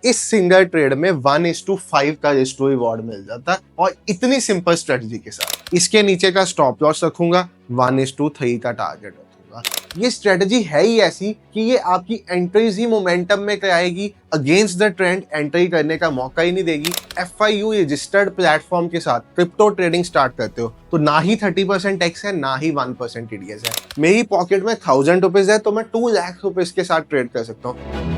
इस single trade में 1:5 का रेशियो रिवॉर्ड मिल जाता है और इतनी सिंपल स्ट्रेटजी के साथ। इसके नीचे का स्टॉप लॉस रखूंगा, 1:3 का टारगेट रखूंगा। ये स्ट्रेटजी है ही ऐसी कि ये आपकी एंट्रीज ही मोमेंटम में कराएगी, अगेंस्ट द ट्रेंड एंट्री करने का मौका ही नहीं देगी। FIU रजिस्टर्ड प्लेटफॉर्म के साथ क्रिप्टो ट्रेडिंग स्टार्ट करते हो तो ना ही 30% टैक्स है, ना ही 1% TDS है। मेरी पॉकेट में 1000 रुपीज है तो मैं 2 लाख रुपीज के साथ ट्रेड कर सकता हूँ।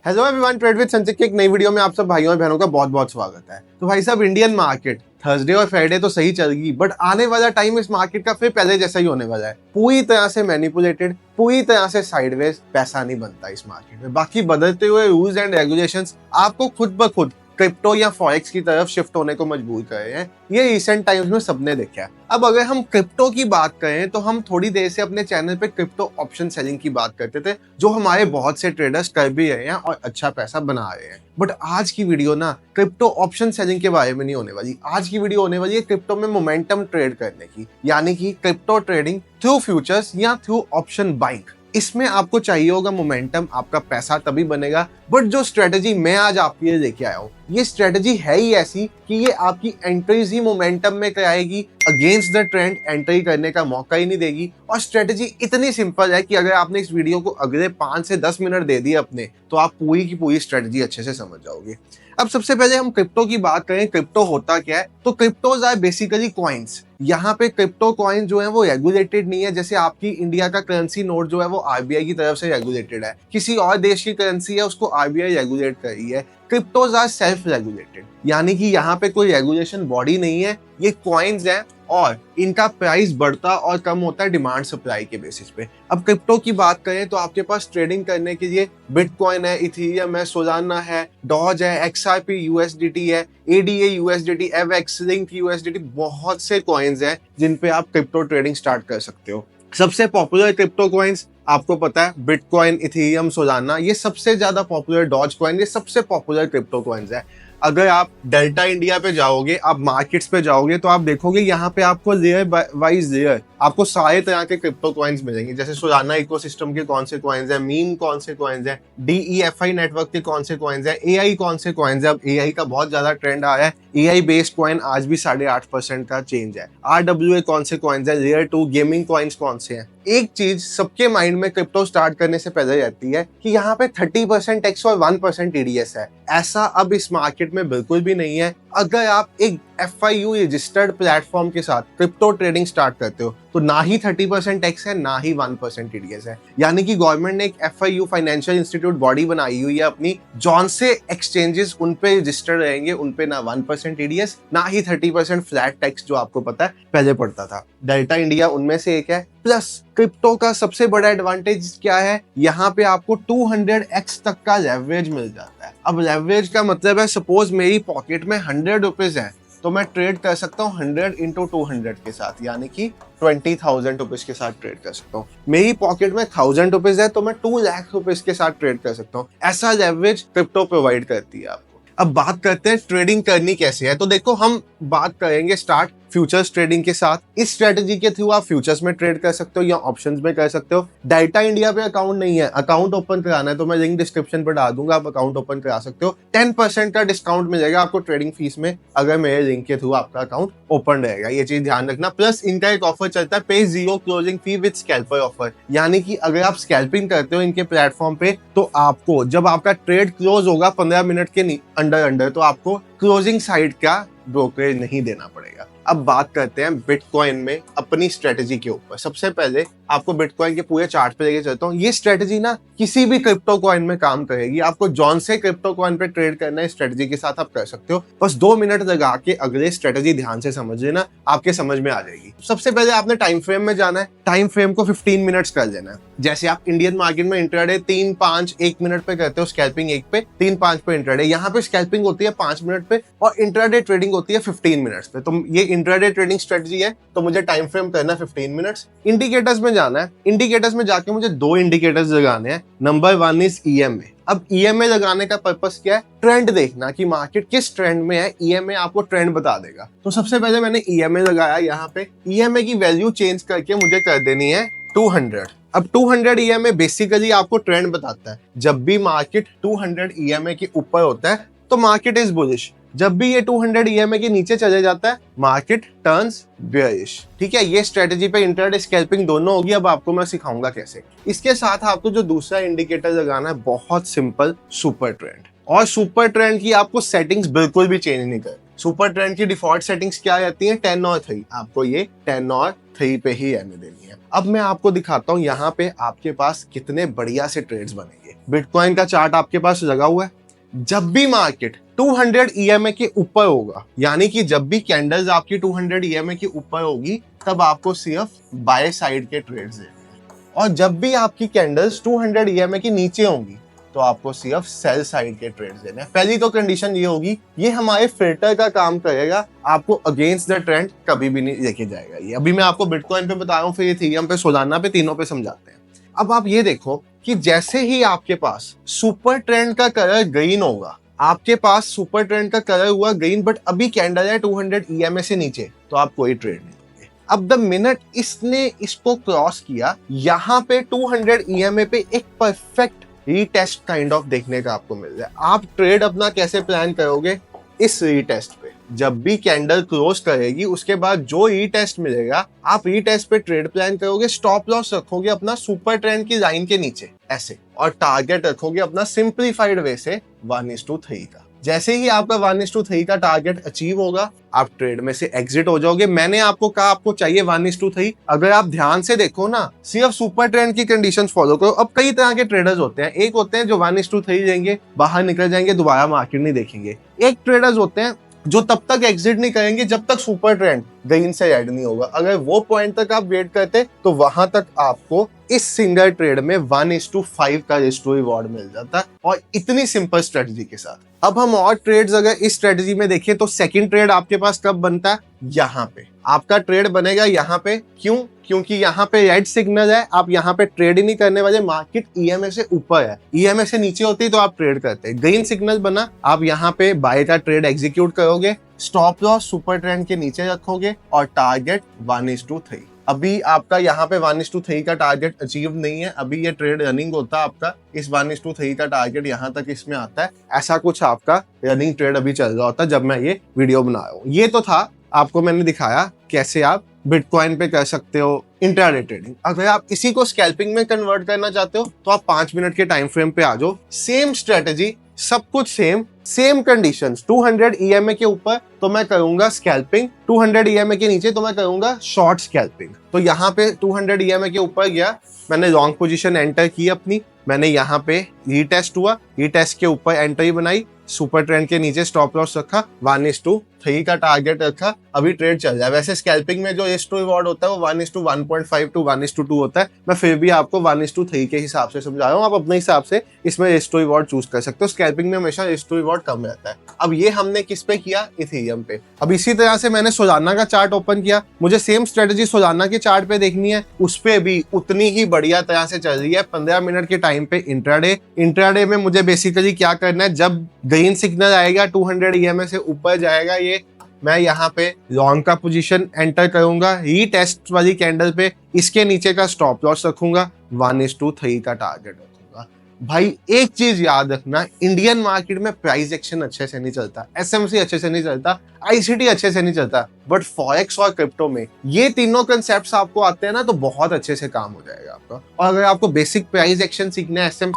हेलो एवरीवन, ट्रेड विद संचित की एक नई वीडियो में आप सब भाइयों और बहनों का बहुत बहुत स्वागत है। तो भाई साहब, इंडियन मार्केट थर्सडे और फ्राइडे तो सही चलेगी, बट आने वाला टाइम इस मार्केट का फिर पहले जैसा ही होने वाला है। पूरी तरह से मैनिपुलेटेड, पूरी तरह से साइडवेज, पैसा नहीं बनता इस मार्केट में। बाकी बदलते हुए रूल्स एंड रेगुलेशंस आपको खुद ब खुद क्रिप्टो या फॉरेक्स की तरफ शिफ्ट होने को मजबूर कर रहे हैं। ये रिसेंट टाइम्स में सबने देखा है। अब अगर हम क्रिप्टो की बात करें तो हम थोड़ी देर से अपने चैनल पे क्रिप्टो ऑप्शन सेलिंग की बात करते थे, जो हमारे बहुत से ट्रेडर्स कर भी रहे हैं और अच्छा पैसा बना रहे हैं। बट आज की वीडियो ना क्रिप्टो ऑप्शन सेलिंग के बारे में नहीं होने वाली। आज की वीडियो होने वाली है क्रिप्टो में मोमेंटम ट्रेड करने की, यानी कि क्रिप्टो ट्रेडिंग थ्रू फ्यूचर्स या थ्रू ऑप्शन बाइंग। इसमें आपको चाहिए होगा मोमेंटम, आपका पैसा तभी बनेगा। बट जो स्ट्रेटजी मैं आज आपके लिए लेके आया हूँ, ये स्ट्रेटजी है ही ऐसी कि ये आपकी एंट्रीज ही मोमेंटम में कराएगी, अगेंस्ट द ट्रेंड एंट्री करने का मौका ही नहीं देगी। और स्ट्रेटजी इतनी सिंपल है कि अगर आपने इस वीडियो को अगले 5 से 10 मिनट दे दिए अपने, तो आप पूरी की पूरी स्ट्रेटजी अच्छे से समझ जाओगे। अब सबसे पहले हम क्रिप्टो की बात करें, क्रिप्टो होता क्या है? तो क्रिप्टोज आर बेसिकली कॉइन्स। यहाँ पे क्रिप्टो कॉइन जो है वो रेगुलेटेड नहीं है। जैसे आपकी इंडिया का करेंसी नोट जो है वो RBI की तरफ से रेगुलेटेड है, किसी और देश की करेंसी है उसको RBI रेगुलेट कर रही है। क्रिप्टोज आर सेल्फ रेगुलेटेड, यानी कि यहाँ पे कोई रेगुलेशन बॉडी नहीं है। ये कॉइन्स हैं और इनका प्राइस बढ़ता और कम होता है डिमांड सप्लाई के बेसिस पे। अब क्रिप्टो की बात करें तो आपके पास ट्रेडिंग करने के लिए बिटकॉइन है, इथेरियम है, सोलाना है, डॉज है, XRP USDT है, ADA USDT, एवएक्स, लिंक USDT, बहुत से कॉइन्स हैं जिन पे आप क्रिप्टो ट्रेडिंग स्टार्ट कर सकते हो। सबसे पॉपुलर क्रिप्टो कॉइन्स आपको पता है, बिटकॉइन, इथेरियम, सोलाना, ये सबसे ज्यादा पॉपुलर, डॉज कॉइन, ये सबसे पॉपुलर क्रिप्टो कॉइन्स है। अगर आप डेल्टा इंडिया पे जाओगे, आप मार्केट्स पे जाओगे तो आप देखोगे यहाँ पे आपको लेयर वाइज लेयर आपको सारे तरह के क्रिप्टो कॉइन्स मिलेंगे। जैसे सोलाना इकोसिस्टम के कौन से कॉइन्स हैं, मीम कौन से कॉइन्स हैं, DEFI नेटवर्क के कौन से कॉइन्स हैं, AI कौन से कॉइन्स हैं। अब AI का बहुत ज्यादा ट्रेंड आया है। AI बेस्ड कॉइन आज भी 8.5% का चेंज है। RWA कौन से कॉइन्स है, लेयर 2 गेमिंग कॉइन्स कौन से हैं। एक चीज सबके माइंड में क्रिप्टो स्टार्ट करने से पहले रहती है कि यहाँ पे 30% टैक्स और 1% TDS है। ऐसा अब इस मार्केट में बिल्कुल भी नहीं है। अगर आप एक FIU रजिस्टर्ड प्लेटफॉर्म के साथ क्रिप्टो ट्रेडिंग स्टार्ट करते हो तो ना ही 30% टैक्स है, ना ही 1% TDS है। यानी कि गवर्नमेंट ने एक FIU फाइनेंशियल इंस्टीट्यूट बॉडी बनाई हुई है अपनी, जौन से एक्सचेंजेस उन पे रजिस्टर्ड रहेंगे, उन पे ना 1% TDS, ना ही 30% फ्लैट टैक्स जो आपको पता है पहले पड़ता था। डेल्टा इंडिया उनमें से एक है। प्लस क्रिप्टो का सबसे बड़ा एडवांटेज क्या है, यहाँ पे आपको 200x तक का लेवरेज मिल जाता है। अब लेवरेज का मतलब है, सपोज मेरी पॉकेट में 100 रुपीज है तो मैं ट्रेड कर सकता हूँ 100 × 200 के साथ, यानी कि 20,000 रुपीज के साथ ट्रेड कर सकता हूँ। मेरी पॉकेट में 1000 रुपीज है तो मैं 2 लाख रुपीज के साथ ट्रेड कर सकता हूँ। ऐसा लेवरेज क्रिप्टो प्रोवाइड करती है आपको। अब बात करते हैं ट्रेडिंग करनी कैसे है। तो देखो, हम बात करेंगे स्टार्ट फ्यूचर्स ट्रेडिंग के साथ। इस स्ट्रेटजी के थ्रू आप फ्यूचर्स में ट्रेड कर सकते हो या ऑप्शंस में कर सकते हो। डेल्टा इंडिया पे अकाउंट नहीं है, अकाउंट ओपन कराना है तो मैं लिंक डिस्क्रिप्शन पर डाल दूंगा, आप अकाउंट ओपन करा सकते हो। 10% का डिस्काउंट मिलेगा आपको ट्रेडिंग फीस में अगर मेरे लिंक के थ्रू आपका अकाउंट ओपन रहेगा। ये चीज ध्यान रखना। प्लस इनका एक ऑफर चलता है, पे 0 closing fee with scalper offer, यानी कि अगर आप स्कैल्पिंग करते हो इनके प्लेटफॉर्म पे तो आपको जब आपका ट्रेड क्लोज होगा 15 मिनट के अंडर तो आपको क्लोजिंग साइड का ब्रोकरेज नहीं देना पड़ेगा। अब बात करते हैं बिटकॉइन में अपनी स्ट्रेटजी के ऊपर। सबसे पहले आपको बिटकॉइन के पूरे चार्ट पे लेके चलता हूँ। ये स्ट्रेटजी ना किसी भी क्रिप्टो कॉइन में काम करेगी। आपको जॉन से क्रिप्टो कॉइन पे ट्रेड करना है, स्ट्रेटजी के साथ आप कर सकते हो। बस 2 मिनट लगा के अगले स्ट्रेटजी ध्यान से समझ लेना, आपके समझ में आ जाएगी। सबसे पहले आपने टाइम फ्रेम में जाना है। टाइम फ्रेम को 15 मिनट्स कर लेना है। जैसे आप इंडियन मार्केट में इंट्राडे 3, 5, 1 मिनट पे करते हो, स्कैल्पिंग 1 पे, 3, 5 पे इंट्राडे। यहाँ पे स्कैल्पिंग होती है 5 मिनट पे और इंट्राडे ट्रेडिंग होती है 15 मिनट्स पे। तो ये इंट्राडे ट्रेडिंग स्ट्रेटजी है तो मुझे टाइम फ्रेम करना 15 मिनट्स। इंडिकेटर्स में जाना है। इंडिकेटर्स में जाके मुझे 2 इंडिकेटर्स लगाने हैं। Number 1 is EMA। अब ईएमए लगाने का पर्पस क्या है? ट्रेंड देखना कि मार्केट किस ट्रेंड में है। ईएमए आपको ट्रेंड बता देगा। तो सबसे पहले मैंने ईएमए लगाया। यहाँ पे ईएमए की वैल्यू चेंज करके मुझे कर देनी है 200। अब 200 ईएमए बेसिकली आपको ट्रेंड बताता है। जब भी मार्केट 200 ईएमए के ऊपर होता है तो मार्केट इज बुलिश। जब भी ये 200 ईएमए के नीचे चले जाता है मार्केट टर्न्स बेयरिश। ठीक है, ये स्ट्रेटेजी पे इंट्राडे स्कैल्पिंग दोनों होगी। अब आपको मैं सिखाऊंगा कैसे। इसके साथ आपको जो दूसरा इंडिकेटर लगाना है बहुत सिंपल, सुपर ट्रेंड। और सुपर ट्रेंड की आपको सेटिंग्स बिल्कुल भी चेंज नहीं कर। सुपर ट्रेंड की डिफॉल्ट सेटिंग्स क्या रहती है? 10 और 3। आपको ये 10 और 3 पे ही रहने देनी है। अब मैं आपको दिखाता हूँ यहाँ पे आपके पास कितने बढ़िया से ट्रेड्स बनेंगे। बिटकॉइन का चार्ट आपके पास लगा हुआ है। जब भी मार्केट 200 ईएमए के ऊपर होगा, यानी कि जब भी कैंडल्स आपकी 200 ईएमए के ऊपर होगी, तब आपको सिर्फ बाय साइड के ट्रेड्स देने हैं। और जब भी आपकी कैंडल्स 200 ईएमए के नीचे होंगी तो आपको सिर्फ सेल साइड के ट्रेड्स देने हैं। पहली तो कंडीशन ये होगी, ये हमारे फिल्टर का काम करेगा, आपको अगेंस्ट द ट्रेंड कभी भी नहीं लेके जाएगा। ये अभी मैं आपको बिटकॉइन पे बता रहा हूँ, फिर इथेरियम पे, सोलाना पे, तीनों पे समझाते हैं। अब आप ये देखो कि जैसे ही आपके पास सुपर ट्रेंड का कलर ग्रीन होगा, आपके पास सुपर ट्रेंड का कलर हुआ ग्रीन, बट अभी कैंडल है 200 ईएमए से नीचे, तो आप कोई ट्रेड नहीं दोगे। अब द मिनट इसने इसको क्रॉस किया, यहाँ पे 200 ईएमए पे एक परफेक्ट रीटेस्ट काइंड ऑफ देखने का आपको मिल रहा है। आप ट्रेड अपना कैसे प्लान करोगे? इस रीटेस्ट पे जब भी कैंडल क्लोज करेगी उसके बाद जो रीटेस्ट मिलेगा, आप रीटेस्ट पे ट्रेड प्लान करोगे। स्टॉप लॉस रखोगे अपना सुपर ट्रेंड की लाइन के नीचे ऐसे, और टारगेट रखोगे अपना सिंप्लीफाइड वे से 1:3 का। जैसे ही आपका 1:3 का टारगेट अचीव होगा, आप ट्रेड में से एग्जिट हो जाओगे। मैंने आपको कहा आपको चाहिए 1:3। अगर आप ध्यान से देखो ना, सिर्फ सुपर ट्रेंड की कंडीशंस फॉलो करो। अब कई तरह के ट्रेडर्स होते हैं। एक होते हैं जो 1:3 लेंगे, बाहर निकल जाएंगे, दोबारा मार्केट नहीं देखेंगे। एक ट्रेडर्स होते हैं जो तब तक एग्जिट नहीं करेंगे जब तक सुपर ट्रेंड ग्रीन से ऐड नहीं होगा। अगर वो पॉइंट तक आप वेट करते तो वहां तक आपको इस सिंगल ट्रेड में 1:5 का रेशियो रिवॉर्ड मिल जाता है, और इतनी सिंपल स्ट्रेटजी के साथ। अब हम और ट्रेड्स अगर इस स्ट्रेटजी में देखें तो सेकंड ट्रेड आपके पास कब बनता है? यहाँ पे आपका ट्रेड बनेगा। यहाँ पे क्यों? क्योंकि यहाँ पे रेड सिग्नल है, आप यहाँ पे ट्रेड ही नहीं करने वाले। मार्केट ईएमए से ऊपर है, ईएमए से नीचे होती तो आप ट्रेड करते। ग्रीन सिग्नल बना, आप यहाँ पे बाय का ट्रेड एग्जीक्यूट करोगे। स्टॉप लॉस सुपर ट्रेंड के नीचे रखोगे और टारगेट 1:3। अभी आपका यहाँ पे 1:3 का टारगेट अचीव नहीं है, अभी ये ट्रेड रनिंग होता है आपका। इस 1:3 का टारगेट यहाँ तक इसमें आता है। ऐसा कुछ आपका रनिंग ट्रेड अभी चल रहा होता है जब मैं ये वीडियो बना रहा हूँ। ये तो था, आपको मैंने दिखाया कैसे आप बिटकॉइन पे कर सकते हो इंट्राडे ट्रेडिंग। अगर आप इसी को स्कैल्पिंग में कन्वर्ट करना चाहते हो तो आप 5 मिनट के टाइम फ्रेम पे आ जाओ। सेम स्ट्रेटेजी, सब कुछ सेम कंडीशंस। 200 ईएमए के ऊपर तो मैं करूंगा स्कैल्पिंग, 200 ईएमए के नीचे तो मैं करूंगा शॉर्ट स्कैल्पिंग। तो यहाँ पे 200 ईएमए के ऊपर गया, मैंने लॉन्ग पोजीशन एंटर की अपनी, मैंने यहाँ पे रीटेस्ट हुआ, रीटेस्ट के ऊपर एंट्री बनाई, सुपर ट्रेंड के नीचे स्टॉप लॉस रखा, 1:3 का टारगेट रखा, अभी ट्रेड चल रहा है। वैसे स्कैल्पिंग में जो रिस्क टू रिवॉर्ड होता है वो 1:1.5 टू 1:2 होता है। मैं फिर भी आपको 1:3 के हिसाब से समझा रहा हूँ। आप अपने हिसाब से इसमें रिस्क टू रिवॉर्ड चूज कर सकते हो। स्कैल्पिंग में हमेशा रिस्क टू रिवॉर्ड कम रहता है। अब ये हमने किस पे किया? इथेरियम पे। अब इसी तरह से मैंने सोलाना का चार्ट ओपन किया, मुझे सेम स्ट्रेटेजी सोलाना के चार्ट पे देखनी है, उस पे भी उतनी ही बढ़िया तरह से चल रही है। 15 मिनट के टाइम पे इंट्राडे में मुझे बेसिकली क्या करना है, जब ग्रीन सिग्नल आएगा 200 ईएमए से ऊपर जाएगा ये, मैं यहाँ पे लॉन्ग का पोजीशन एंटर करूंगा, रीटेस्ट वाली कैंडल पे इसके नीचे का स्टॉप लॉस रखूंगा, 1:3 का टारगेट रखूंगा। भाई एक चीज याद रखना, इंडियन मार्केट में प्राइस एक्शन अच्छे से नहीं चलता, एसएमसी अच्छे से नहीं चलता, आईसीटी अच्छे से नहीं चलता, बट फॉरेक्स और क्रिप्टो में ये तीनों कंसेप्ट्स आपको आते हैं ना तो बहुत अच्छे से काम हो जाएगा आपका। और अगर आपको बेसिक प्राइस एक्शन सीखना है, एसएम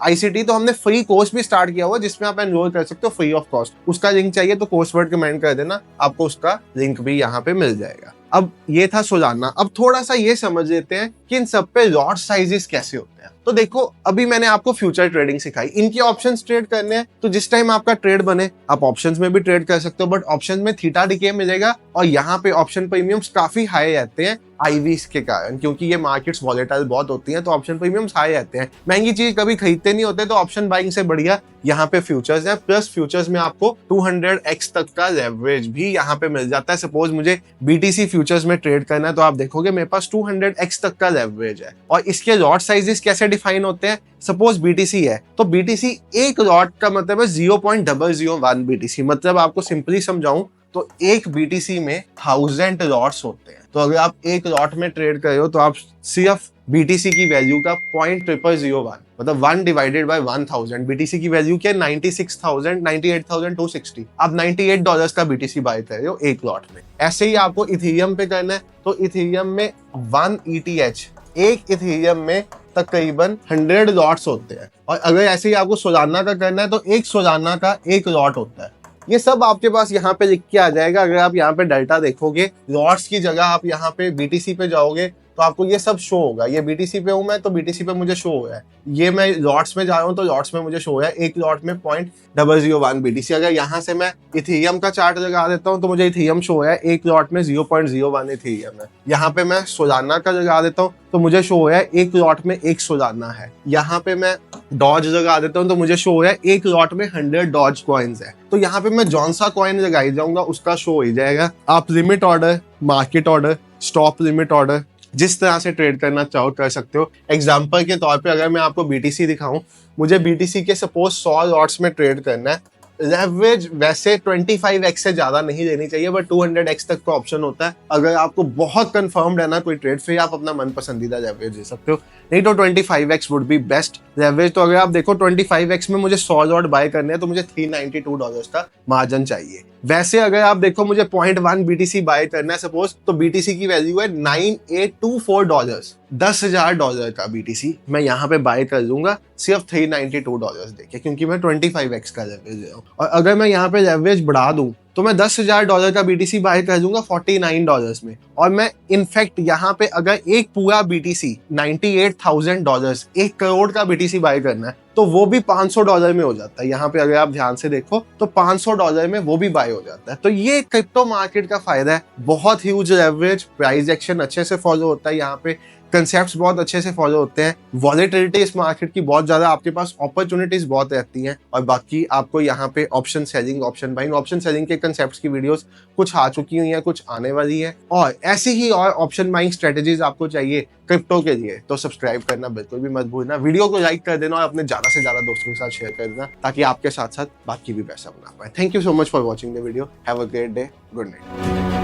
आईसीटी, तो हमने फ्री कोर्स भी स्टार्ट किया हुआ जिसमें आप एनरोल कर सकते हो फ्री ऑफ कॉस्ट। उसका लिंक चाहिए तो कोर्स वर्ड कमेंट कर देना, आपको उसका लिंक भी यहाँ पे मिल जाएगा। अब ये था सोलाना। अब थोड़ा सा ये समझ लेते हैं कि इन सब पे लॉट साइजेस कैसे होते हैं। तो देखो, अभी मैंने आपको फ्यूचर ट्रेडिंग सिखाई, इनके ऑप्शंस ट्रेड करने हैं, तो जिस टाइम आपका ट्रेड बने आप ऑप्शंस में भी ट्रेड कर सकते हो, बट ऑप्शंस में थीटा डिके मिलेगा और यहाँ पे ऑप्शन प्रीमियम्स काफी हाई रहते हैं। आईवीज के कारण, क्योंकि ये मार्केट्स वॉलेटाइल बहुत होती हैं तो ऑप्शन प्रीमियम्स हाई रहते हैं। महंगी चीज कभी खरीदते नहीं होते तो ऑप्शन बाइंग से बढ़िया यहाँ पे फ्यूचर्स है। प्लस फ्यूचर्स में आपको 200x तक का लेवरेज भी यहाँ पे मिल जाता है। सपोज मुझे बीटीसी फ्यूचर्स में ट्रेड करना है तो आप देखोगे मेरे पास 200x तक का लेवरेज है। और इसके लॉट साइजेस कैसे डिफाइन होते हैं? सपोज बीटीसी है तो बीटीसी एक लॉट का मतलब है 0.001 बीटीसी। मतलब आपको सिंपली समझाऊं तो एक बीटीसी में 1000 लॉट्स होते हैं। तो अगर आप एक लॉट में ट्रेड कर रहे हो तो आप सिर्फ बीटीसी की वैल्यू का 0.0001 मतलब 1 डिवाइडेड बाय 1000 बीटीसी की वैल्यू क्या है? 98,260। आप $98 का बीटीसी बाय कर रहे हो एक लॉट में। ऐसे ही आपको इथेरियम पे करना है तो इथेरियम में 1 ETH, एक इथेरियम में तकरीबन 100 लॉट्स होते हैं। और अगर ऐसे ही आपको सोलाना का करना है तो एक सोलाना का एक लॉट होता है। ये सब आपके पास यहाँ पे लिख के आ जाएगा। अगर आप यहाँ पे डेल्टा देखोगे, लॉट्स की जगह आप यहाँ पे बीटीसी पे जाओगे तो आपको ये सब शो होगा। ये बीटीसी पे हूं मैं तो बीटीसी पे मुझे शो हो रहा है। ये मैं लॉट्स में जा रहा हूँ तो लॉट्स में मुझे शो हो रहा है एक लॉट में 0.001 बीटीसी। अगर यहाँ से मैं इथेरियम का चार्ट लगा देता हूँ तो मुझे इथेरियम शो हो रहा है एक लॉट में 0.01 इथेरियम है। यहाँ पे मैं सोलाना का लगा देता हूँ तो मुझे शो हो रहा है एक लॉट में एक सोलाना है। यहाँ पे मैं डॉज लगा देता हूँ तो मुझे शो हो रहा है एक लॉट में 100 डॉज कॉइन्स है। तो यहाँ पे मैं जौन सा कॉइन लगाई जाऊंगा उसका शो हो ही जाएगा। आप limit order, market order, stop limit order जिस तरह से ट्रेड करना चाहो कर सकते हो। एग्जाम्पल के तौर पे अगर मैं आपको बीटीसी दिखाऊं, मुझे बीटीसी के सपोज 100 लॉट्स में ट्रेड करना है। लेवरेज वैसे 25x से ज्यादा नहीं लेनी चाहिए बट 200x तक का ऑप्शन होता है। अगर आपको बहुत कंफर्म्ड है ना कोई ट्रेड, फिर आप अपना मन पसंदीदा लेवरेज ले सकते हो, नहीं तो 25x would be best leverage. तो अगर आप देखो 25x में मुझे 100 लॉट बाय करने हैं तो मुझे $392 का मार्जिन चाहिए। वैसे अगर आप देखो मुझे 0.1 बीटीसी बाय करना है सपोज, तो बीटीसी की वैल्यू है $9824, $10,000 का बीटीसी मैं यहाँ पे बाय कर लूंगा सिर्फ $392 देके, क्योंकि मैं 25x का लेवरेज ले रहा हूँ। और अगर मैं यहाँ पे लेवरेज बढ़ा दूं तो मैं $10,000 का बीटीसी बाय कर दूंगा $49 में। और मैं इनफैक्ट यहाँ पे अगर एक पूरा बीटीसी $98,000, 1 करोड़ का बीटीसी बाय करना है तो वो भी $500 में हो जाता है। यहाँ पे अगर आप ध्यान से देखो तो $500 में वो भी बाय हो जाता है। तो ये क्रिप्टो मार्केट का फायदा है। बहुत ह्यूज लेवरेज, प्राइस एक्शन अच्छे से फॉलो होता है, यहाँ पे कंसेप्ट्स बहुत अच्छे से फॉलो होते हैं। वॉलेटिलिटी इस मार्केट की बहुत ज्यादा, आपके पास अपॉर्चुनिटीज बहुत रहती हैं। और बाकी आपको यहाँ पे option selling, option buying, option selling के कंसेप्ट्स की वीडियोस कुछ आ चुकी हुई हैं, कुछ आने वाली है। और ऐसी ही और ऑप्शन बाइंग स्ट्रेटेजीज आपको चाहिए क्रिप्टो के लिए तो सब्सक्राइब करना बिल्कुल भी मत भूलना। वीडियो को लाइक कर देना और अपने ज्यादा से ज्यादा दोस्तों के साथ शेयर कर देना ताकि आपके साथ साथ बाकी भी पैसा बना पाए। Thank you so much for watching the video. Have a great day. Good night.